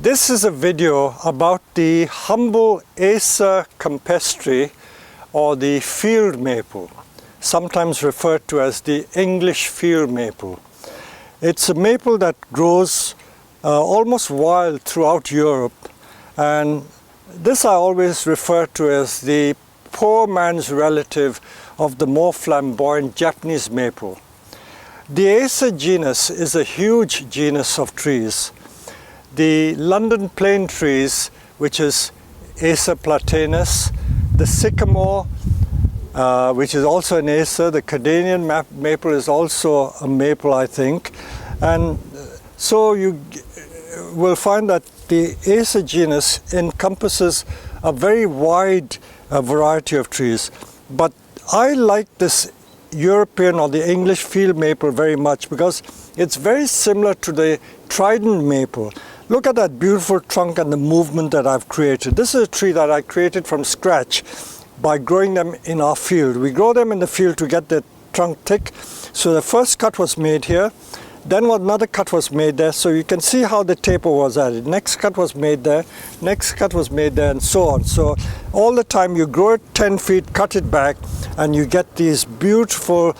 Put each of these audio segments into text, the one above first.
This is a video about the humble Acer campestre, or the field maple, sometimes referred to as the English field maple. It's a maple that grows almost wild throughout Europe, and this I always refer to as the poor man's relative of the more flamboyant Japanese maple. The Acer genus is a huge genus of trees. The London plane trees, which is Acer platanus, the sycamore, which is also an Acer, the Canadian maple is also a maple, I think, and so you will find that the Acer genus encompasses a very wide variety of trees. But I like this European or the English field maple very much because it's very similar to the trident maple. Look at that beautiful trunk and the movement that I've created. This is a tree that I created from scratch by growing them in our field. We grow them in the field to get the trunk thick. So the first cut was made here. Then another cut was made there, so you can see how the taper was added. Next cut was made there, next cut was made there, and so on. So all the time you grow it 10 feet, cut it back, and you get these beautiful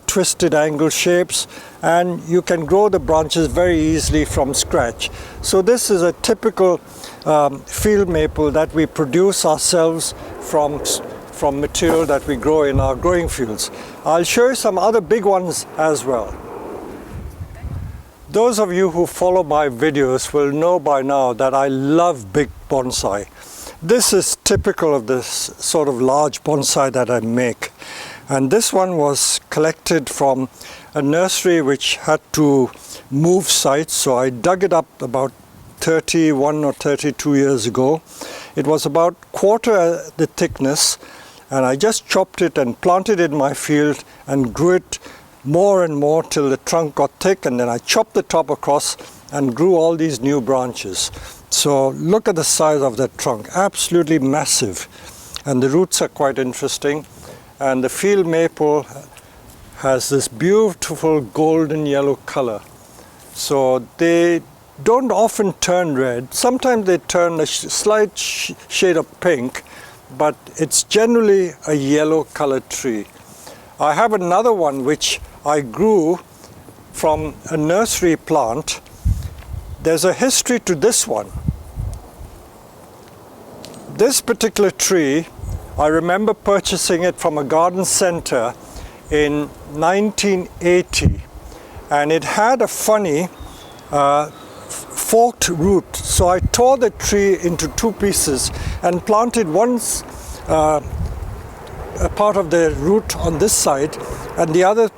twisted angle shapes, and you can grow the branches very easily from scratch. So this is a typical field maple that we produce ourselves from material that we grow in our growing fields. I'll show you some other big ones as well. Those of you who follow my videos will know by now that I love big bonsai. This is typical of this sort of large bonsai that I make. And this one was collected from a nursery which had to move sites, so I dug it up about 31 or 32 years ago. It was about quarter the thickness, and I just chopped it and planted it in my field and grew it more and more till the trunk got thick, and then I chopped the top across and grew all these new branches. So look at the size of that trunk, absolutely massive, and the roots are quite interesting. And the field maple has this beautiful golden yellow color. So they don't often turn red. Sometimes they turn a slight shade of pink, but it's generally a yellow colored tree. I have another one which I grew from a nursery plant. There's a history to this one. This particular tree, I remember purchasing it from a garden center in 1980, and it had a funny forked root. So I tore the tree into two pieces and planted a part of the root on this side, and the other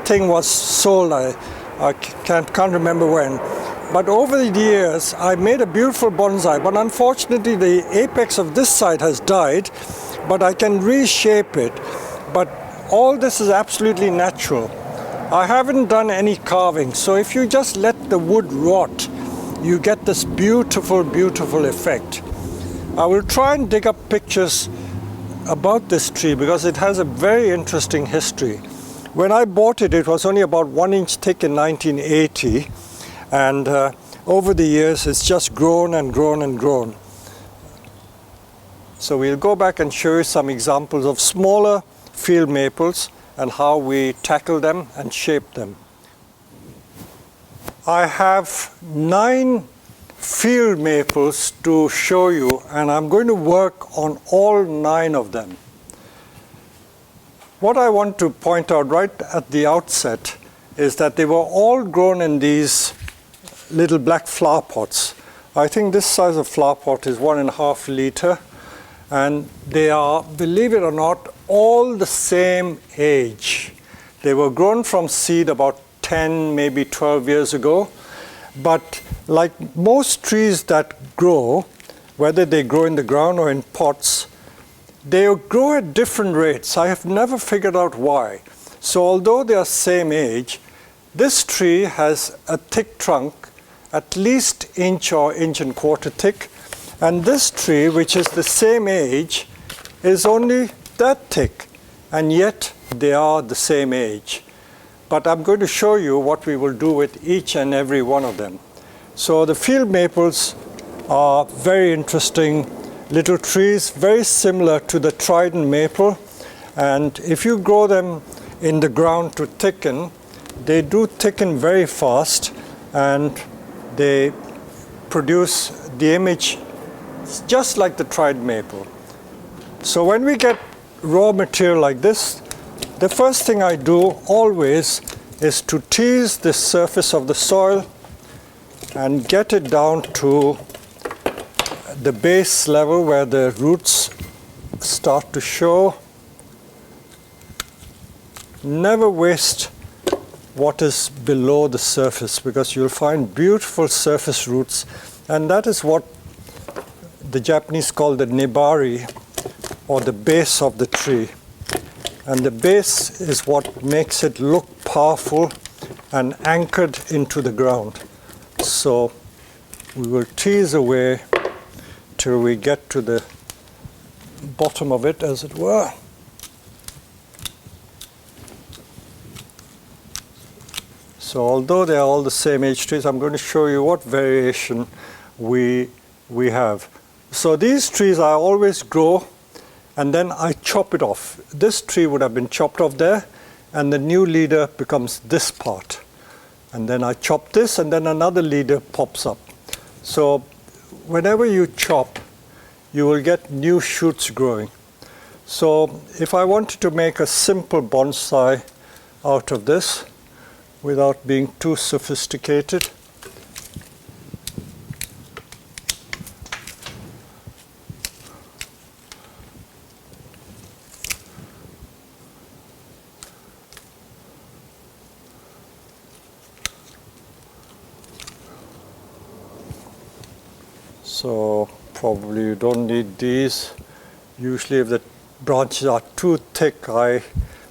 thing was sold. I can't remember when. But over the years, I made a beautiful bonsai, but unfortunately the apex of this side has died, but I can reshape it. But all this is absolutely natural. I haven't done any carving, so if you just let the wood rot, you get this beautiful, beautiful effect. I will try and dig up pictures about this tree because it has a very interesting history. When I bought it, it was only about 1 inch thick in 1980, and over the years it's just grown and grown and grown. So we'll go back and show you some examples of smaller field maples and how we tackle them and shape them. I have 9 field maples to show you, and I'm going to work on all 9 of them. What I want to point out right at the outset is that they were all grown in these little black flower pots. I think this size of flower pot is 1.5 liter, and they are, believe it or not, all the same age. They were grown from seed about 10, maybe 12 years ago. But like most trees that grow, whether they grow in the ground or in pots, they grow at different rates. I have never figured out why. So although they are same age, this tree has a thick trunk, at least inch or inch and quarter thick, and this tree, which is the same age, is only that thick, and yet they are the same age. But I'm going to show you what we will do with each and every one of them. So the field maples are very interesting little trees, very similar to the trident maple. And if you grow them in the ground to thicken, they do thicken very fast, and they produce the image just like the trident maple. So when we get raw material like this, the first thing I do always is to tease the surface of the soil and get it down to the base level where the roots start to show. Never waste what is below the surface, because you'll find beautiful surface roots, and that is what the Japanese call the nebari, or the base of the tree. And the base is what makes it look powerful and anchored into the ground. So we will tease away till we get to the bottom of it, as it were. So although they are all the same age trees, I'm going to show you what variation we have. So these trees I always grow, and then I chop it off. This tree would have been chopped off there, and the new leader becomes this part. And then I chop this, and then another leader pops up. So whenever you chop, you will get new shoots growing. So if I wanted to make a simple bonsai out of this, without being too sophisticated, so probably you don't need these. Usually if the branches are too thick, I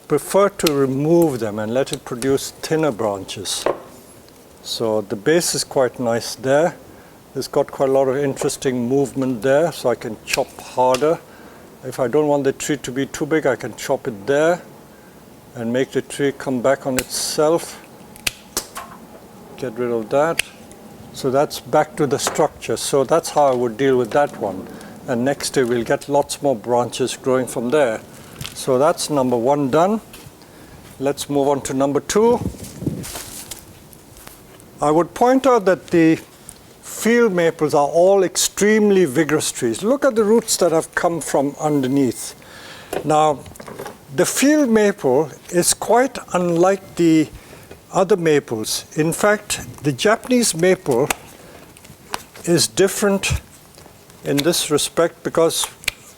prefer to remove them and let it produce thinner branches. So the base is quite nice there. It's got quite a lot of interesting movement there, so I can chop harder. If I don't want the tree to be too big, I can chop it there and make the tree come back on itself. Get rid of that. So that's back to the structure. So that's how I would deal with that one. And next day we'll get lots more branches growing from there. So that's number one done. Let's move on to number two. I would point out that the field maples are all extremely vigorous trees. Look at the roots that have come from underneath. Now, the field maple is quite unlike the other maples. In fact, the Japanese maple is different in this respect, because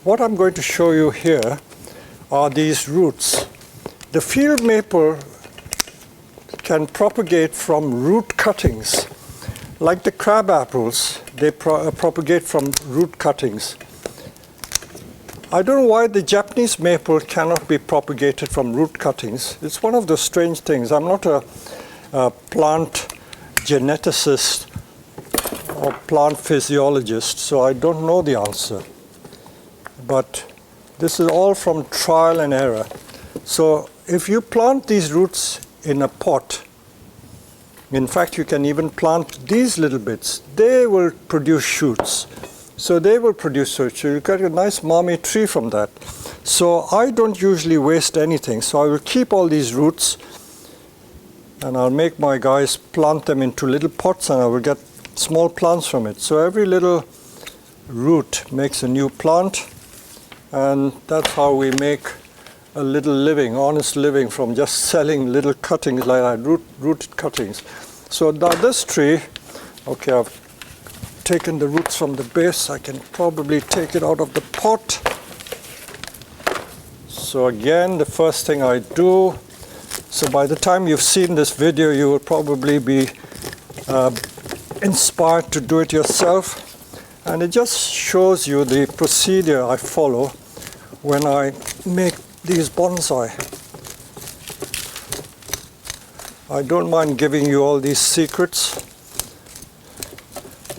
what I'm going to show you here are these roots. The field maple can propagate from root cuttings. Like the crab apples, they propagate from root cuttings. I don't know why the Japanese maple cannot be propagated from root cuttings. It's one of the strange things. I'm not a plant geneticist or plant physiologist, so I don't know the answer. But this is all from trial and error. So if you plant these roots in a pot, in fact you can even plant these little bits, they will produce shoots. So they will produce shoots. So you get a nice mommy tree from that. So I don't usually waste anything. So I will keep all these roots, and I'll make my guys plant them into little pots, and I will get small plants from it. So every little root makes a new plant, and that's how we make a little living, honest living, from just selling little cuttings like that, rooted cuttings. So now this tree, okay, I've taken the roots from the base. I can probably take it out of the pot. So again, the first thing I do, so by the time you've seen this video, you will probably be inspired to do it yourself. And it just shows you the procedure I follow when I make these bonsai. I don't mind giving you all these secrets.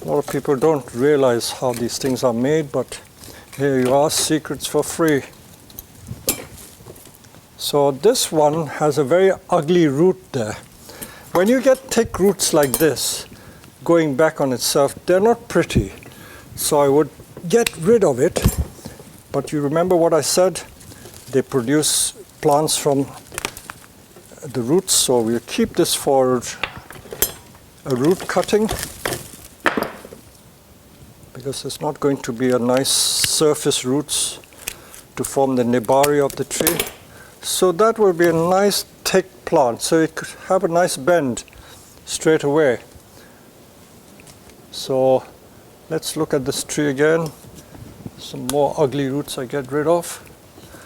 A lot of people don't realize how these things are made, but here you are, secrets for free. So this one has a very ugly root there. When you get thick roots like this, going back on itself, they're not pretty. So I would get rid of it. But you remember what I said? They produce plants from the roots, so we'll keep this for a root cutting, because it's not going to be a nice surface roots to form the nibari of the tree. So that will be a nice thick plant, so it could have a nice bend straight away. So let's look at this tree again. Some more ugly roots I get rid of.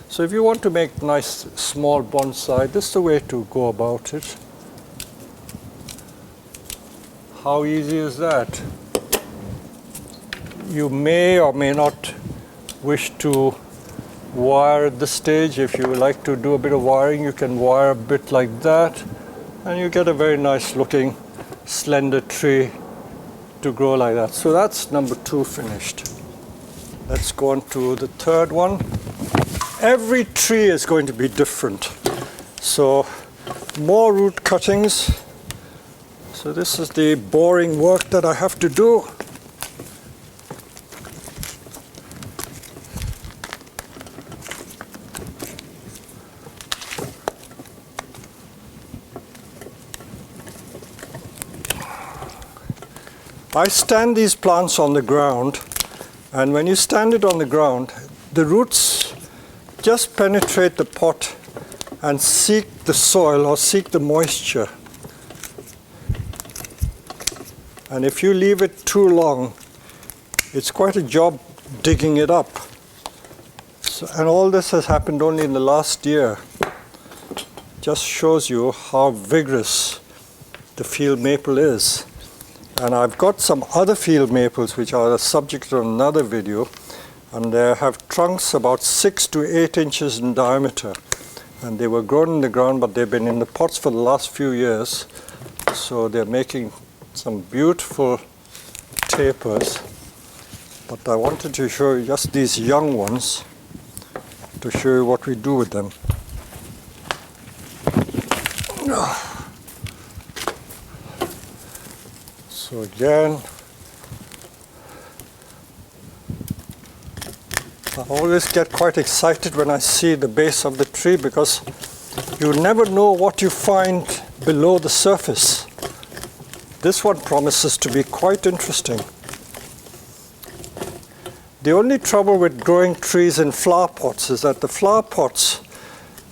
So if you want to make nice small bonsai, this is the way to go about it. How easy is that? You may or may not wish to wire at this stage. If you like to do a bit of wiring, you can wire a bit like that, and you get a very nice looking slender tree to grow like that. So that's number 2 finished. Let's go on to the third one. Every tree is going to be different. So more root cuttings. So this is the boring work that I have to do. I stand these plants on the ground, and when you stand it on the ground, the roots just penetrate the pot and seek the soil or seek the moisture. And if you leave it too long, it's quite a job digging it up. So, and all this has happened only in the last year. Just shows you how vigorous the field maple is. And I've got some other field maples which are the subject of another video, and they have trunks about 6 to 8 inches in diameter. And they were grown in the ground, but they've been in the pots for the last few years. So they're making some beautiful tapers. But I wanted to show you just these young ones to show you what we do with them. So again, I always get quite excited when I see the base of the tree, because you never know what you find below the surface. This one promises to be quite interesting. The only trouble with growing trees in flower pots is that the flower pots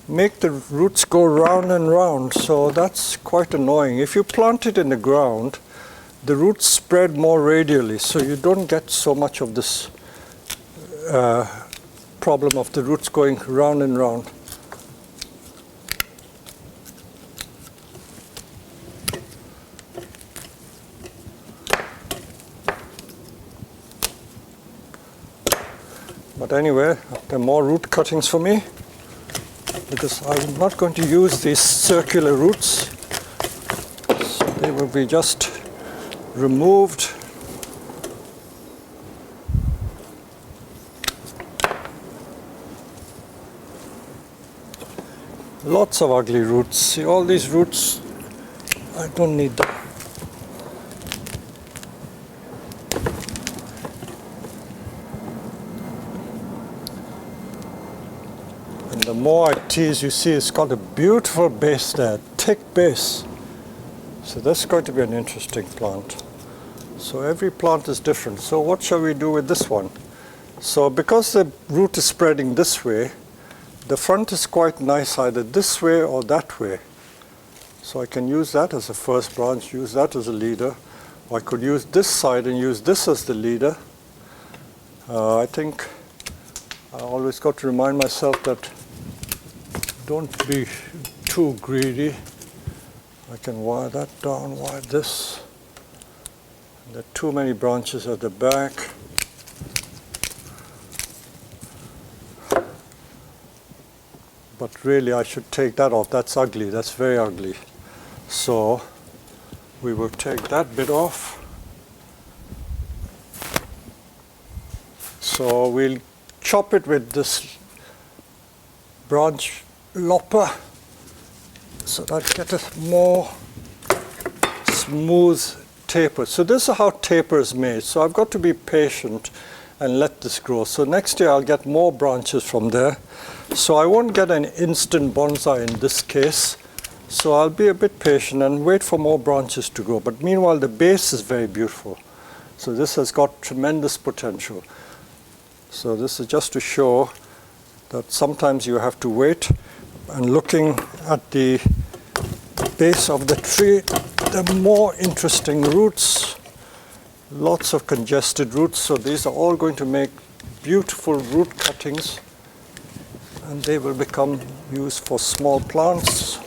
make the roots go round and round, so that's quite annoying. If you plant it in the ground, the roots spread more radially, so you don't get so much of this problem of the roots going round and round. But anyway, there are more root cuttings for me, because I'm not going to use these circular roots. So they will be just removed. Lots of ugly roots. See all these roots? I don't need them. And the more I tease, you see it's got a beautiful base there, thick base. So that's going to be an interesting plant. So every plant is different. So what shall we do with this one? So because the root is spreading this way, the front is quite nice either this way or that way. So I can use that as a first branch, use that as a leader. Or I could use this side and use this as the leader. I think I always got to remind myself that don't be too greedy. I can wire that down, wire this. There are too many branches at the back. But really I should take that off. That's ugly, that's very ugly. So we will take that bit off. So we'll chop it with this branch lopper, so that get a more smooth taper. So this is how taper is made. So I've got to be patient and let this grow. So next year I'll get more branches from there. So I won't get an instant bonsai in this case. So I'll be a bit patient and wait for more branches to grow. But meanwhile, the base is very beautiful. So this has got tremendous potential. So this is just to show that sometimes you have to wait, and looking at the base of the tree, the more interesting roots, lots of congested roots. So these are all going to make beautiful root cuttings, and they will become used for small plants.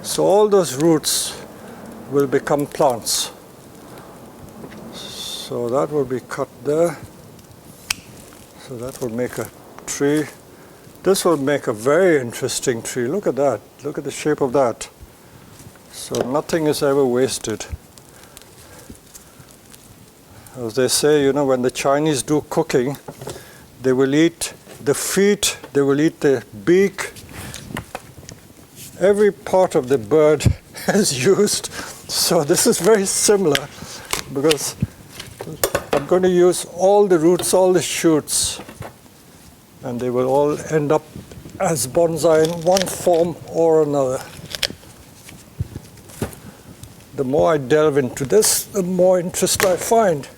So all those roots will become plants. So that will be cut there. So that will make a tree. This will make a very interesting tree. Look at that. Look at the shape of that. So nothing is ever wasted. As they say, you know, when the Chinese do cooking, they will eat the feet, they will eat the beak. Every part of the bird is used. So this is very similar, because I'm going to use all the roots, all the shoots, and they will all end up as bonsai in one form or another. The more I delve into this, the more interest I find.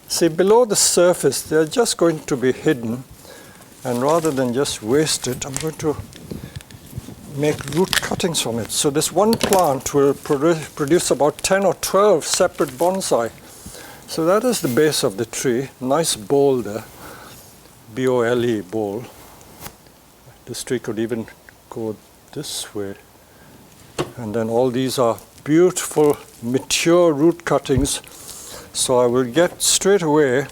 See, below the surface, they're just going to be hidden, and rather than just waste it, I'm going to make root cuttings from it. So this one plant will produce about 10 or 12 separate bonsai. So that is the base of the tree. Nice bole there, B-O-L-E, bole. This tree could even go this way. And then all these are beautiful, mature root cuttings. So I will get straight away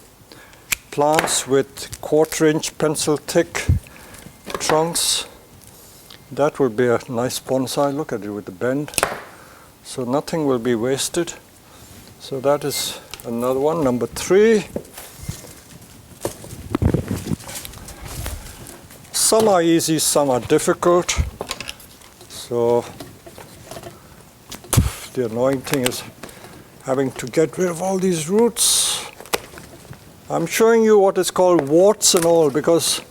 plants with 1/4-inch pencil thick trunks. That will be a nice bonsai. Look at it with the bend. So nothing will be wasted. So that is another one. Number 3. Some are easy, some are difficult. So the annoying thing is having to get rid of all these roots. I'm showing you what is called warts and all, because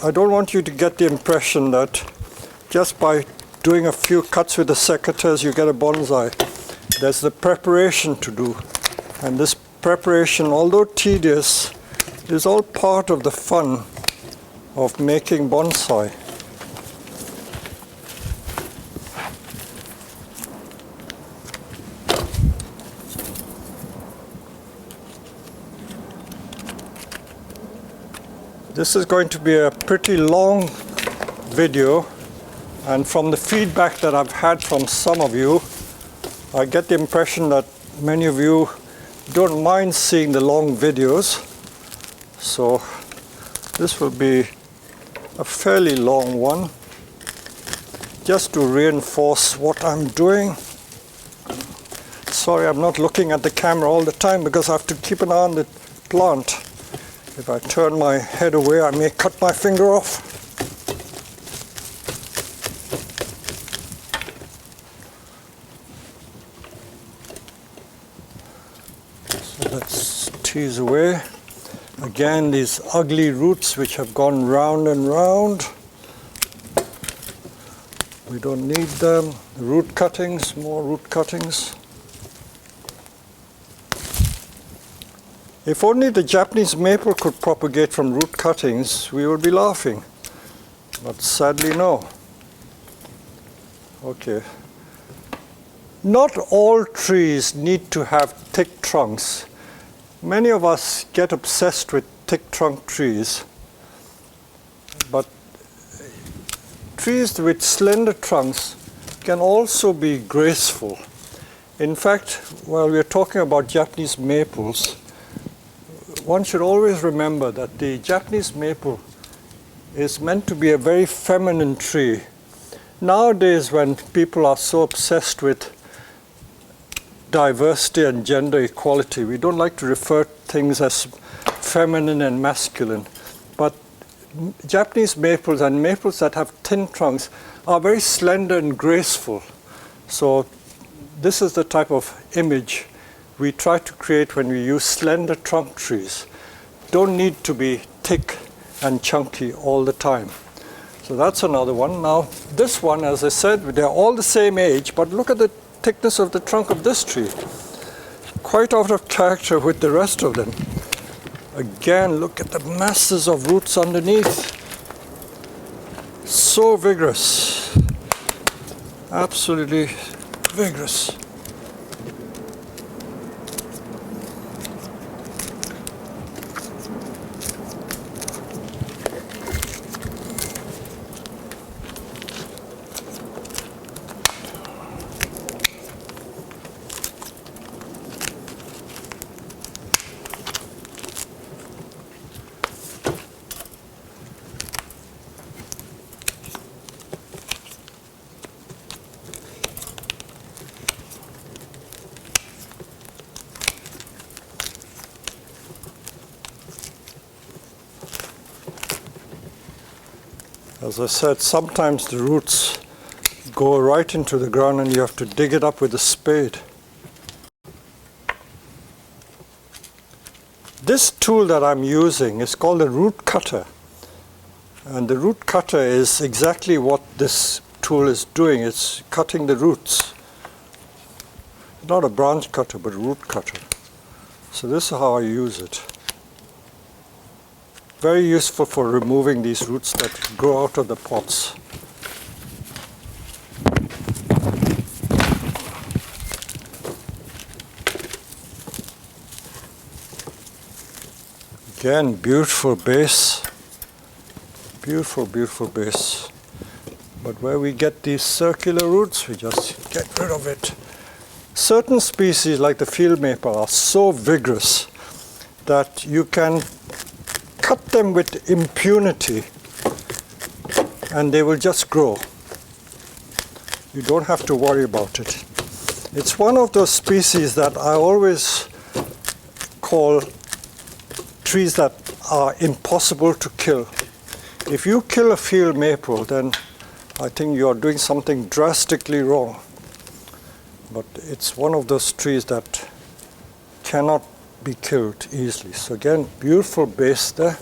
I don't want you to get the impression that just by doing a few cuts with the secateurs you get a bonsai. There's the preparation to do, and this preparation, although tedious, is all part of the fun of making bonsai. This is going to be a pretty long video, and from the feedback that I've had from some of you, I get the impression that many of you don't mind seeing the long videos. So this will be a fairly long one, just to reinforce what I'm doing. Sorry, I'm not looking at the camera all the time because I have to keep an eye on the plant. If I turn my head away, I may cut my finger off. So let's tease away. Again, these ugly roots which have gone round and round. We don't need them. Root cuttings, more root cuttings. If only the Japanese maple could propagate from root cuttings, we would be laughing. But sadly, no. Okay. Not all trees need to have thick trunks. Many of us get obsessed with thick trunk trees. But trees with slender trunks can also be graceful. In fact, while we're talking about Japanese maples, one should always remember that the Japanese maple is meant to be a very feminine tree. Nowadays, when people are so obsessed with diversity and gender equality. We don't like to refer to things as feminine and masculine, but Japanese maples and maples that have thin trunks are very slender and graceful. So this is the type of image we try to create when we use slender trunk trees. Don't need to be thick and chunky all the time. So that's another one. Now this one, as I said, they're all the same age, but look at the thickness of the trunk of this tree. Quite out of character with the rest of them. Again, look at the masses of roots underneath. So vigorous. Absolutely vigorous. As I said, sometimes the roots go right into the ground and you have to dig it up with a spade. This tool that I'm using is called a root cutter. And the root cutter is exactly what this tool is doing. It's cutting the roots. Not a branch cutter, but a root cutter. So this is how I use it. Very useful for removing these roots that grow out of the pots. Again, beautiful base. Beautiful, beautiful base. But where we get these circular roots, we just get rid of it. Certain species like the field maple are so vigorous that you can cut them with impunity and they will just grow. You don't have to worry about it. It's one of those species that I always call trees that are impossible to kill. If you kill a field maple, then I think you are doing something drastically wrong. But it's one of those trees that cannot be killed easily. So again, beautiful base there.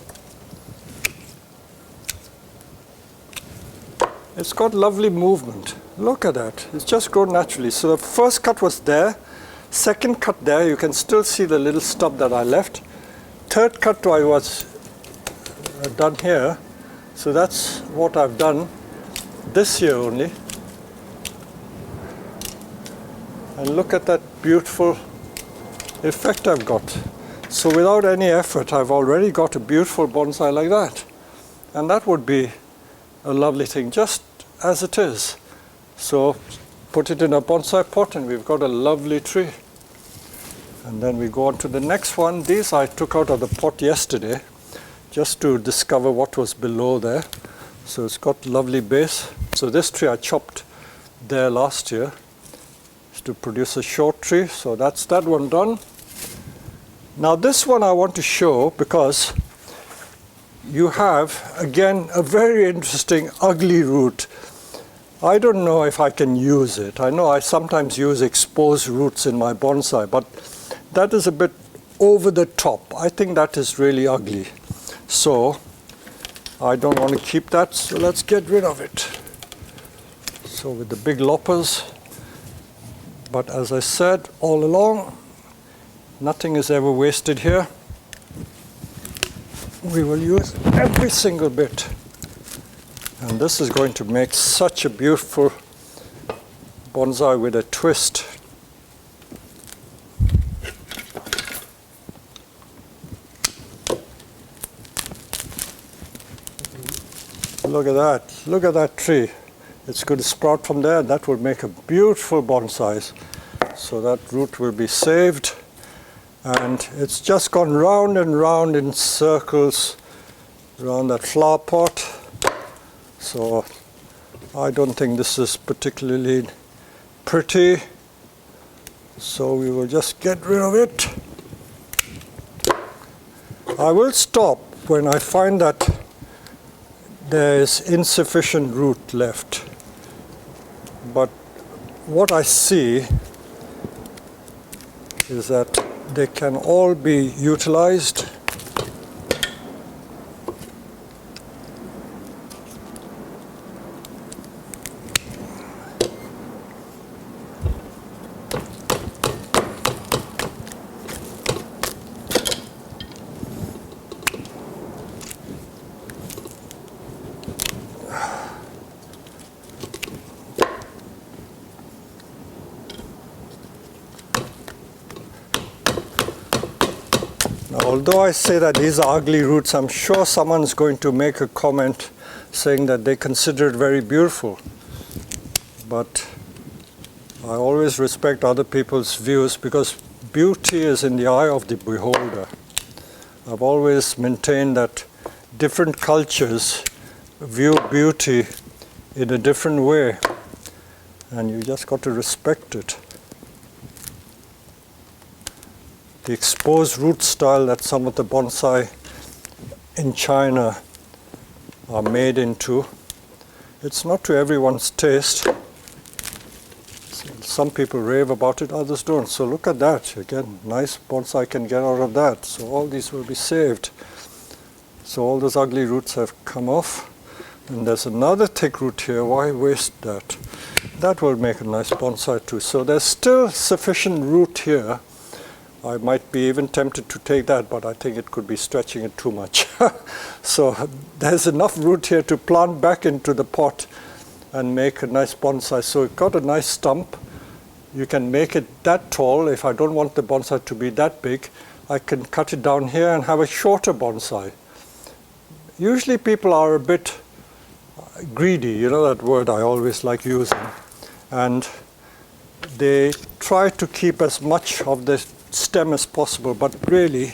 It's got lovely movement. Look at that. It's just grown naturally. So the first cut was there. Second cut there, you can still see the little stub that I left. Third cut I was done here. So that's what I've done this year only. And look at that beautiful effect I've got. So without any effort, I've already got a beautiful bonsai like that. And that would be a lovely thing, just as it is. So put it in a bonsai pot and we've got a lovely tree. And then we go on to the next one. These I took out of the pot yesterday just to discover what was below there. So it's got lovely base. So this tree I chopped there last year to produce a short tree. So that's that one done. Now this one I want to show because you have again a very interesting ugly root. I don't know if I can use it. I know I sometimes use exposed roots in my bonsai, but that is a bit over the top. I think that is really ugly. So I don't want to keep that, so let's get rid of it. So with the big loppers, but as I said all along, nothing is ever wasted here. We will use every single bit. And this is going to make such a beautiful bonsai with a twist. Look at that. Look at that tree. It's going to sprout from there. That will make a beautiful bonsai. So that root will be saved. And it's just gone round and round in circles around that flower pot. So I don't think this is particularly pretty. So we will just get rid of it. I will stop when I find that there is insufficient root left. But what I see is that they can all be utilized. Although I say that these are ugly roots, I'm sure someone's going to make a comment saying that they consider it very beautiful. But I always respect other people's views because beauty is in the eye of the beholder. I've always maintained that different cultures view beauty in a different way, and you just got to respect it. The exposed root style that some of the bonsai in China are made into, it's not to everyone's taste. Some people rave about it, others don't. So look at that. Again, nice bonsai can get out of that. So all these will be saved. So all those ugly roots have come off. And there's another thick root here. Why waste that? That will make a nice bonsai too. So there's still sufficient root here. I might be even tempted to take that, but I think it could be stretching it too much. So there's enough root here to plant back into the pot and make a nice bonsai. So it's got a nice stump. You can make it that tall. If I don't want the bonsai to be that big, I can cut it down here and have a shorter bonsai. Usually people are a bit greedy, you know that word I always like using. And they try to keep as much of the stem as possible, but really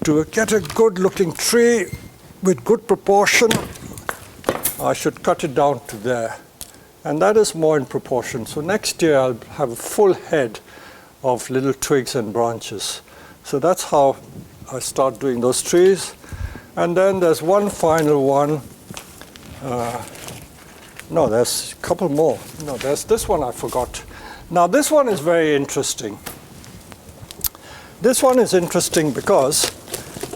to get a good looking tree with good proportion, I should cut it down to there, and that is more in proportion. So next year I'll have a full head of little twigs and branches. So that's how I start doing those trees. And then there's one final one. No, there's a couple more. No, there's this one I forgot. Now this one is very interesting. This one is interesting because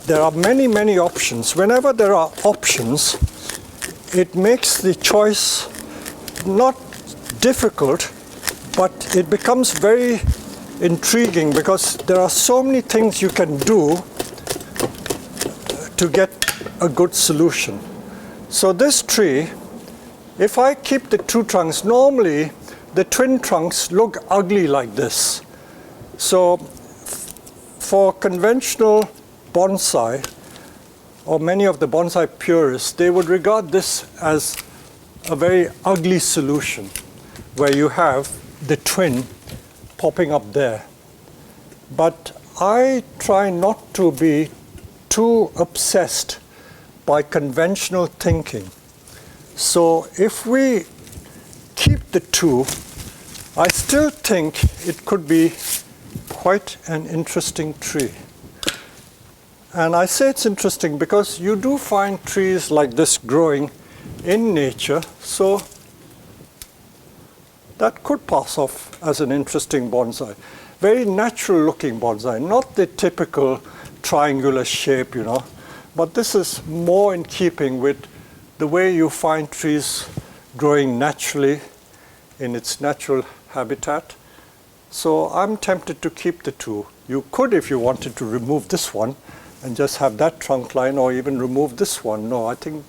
there are many, many options. Whenever there are options, it makes the choice not difficult, but it becomes very intriguing because there are so many things you can do to get a good solution. So this tree, if I keep the two trunks, normally the twin trunks look ugly like this. So for conventional bonsai, or many of the bonsai purists, they would regard this as a very ugly solution, where you have the twin popping up there. But I try not to be too obsessed by conventional thinking. So if we keep the two, I still think it could be quite an interesting tree. And I say it's interesting because you do find trees like this growing in nature, so that could pass off as an interesting bonsai. Very natural looking bonsai, not the typical triangular shape, you know, but this is more in keeping with the way you find trees growing naturally in its natural habitat. So I'm tempted to keep the two. You could, if you wanted to, remove this one and just have that trunk line, or even remove this one. No, I think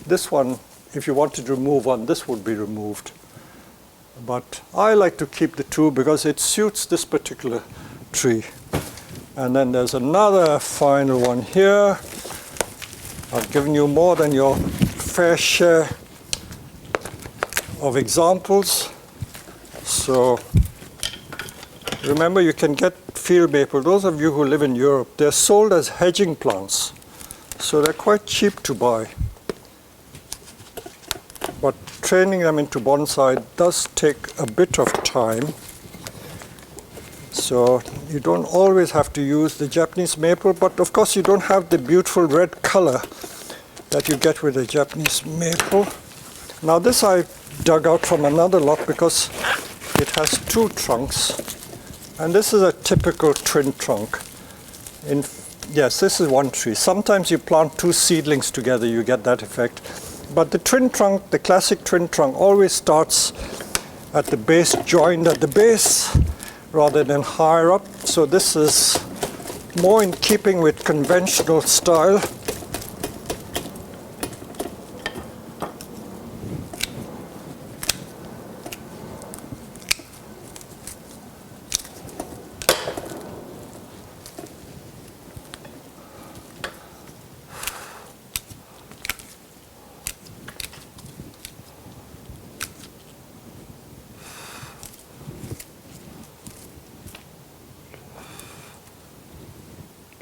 this one, if you wanted to remove one, this would be removed. But I like to keep the two because it suits this particular tree. And then there's another final one here. I've given you more than your fair share of examples. So remember, you can get field maple. Those of you who live in Europe, they're sold as hedging plants. So they're quite cheap to buy. But training them into bonsai does take a bit of time. So you don't always have to use the Japanese maple, but of course you don't have the beautiful red color that you get with the Japanese maple. Now this I dug out from another lot because it has two trunks, and this is a typical twin trunk. Yes, this is one tree. Sometimes you plant two seedlings together, you get that effect. But the twin trunk, the classic twin trunk, always starts at the base, joined at the base, rather than higher up. So this is more in keeping with conventional style.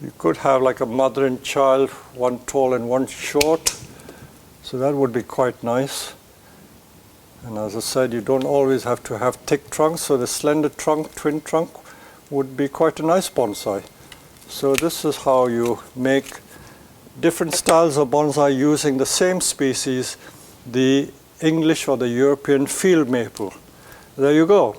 You could have like a mother and child, one tall and one short. So that would be quite nice. And as I said, you don't always have to have thick trunks, so the slender trunk, twin trunk, would be quite a nice bonsai. So this is how you make different styles of bonsai using the same species, the English or the European field maple. There you go.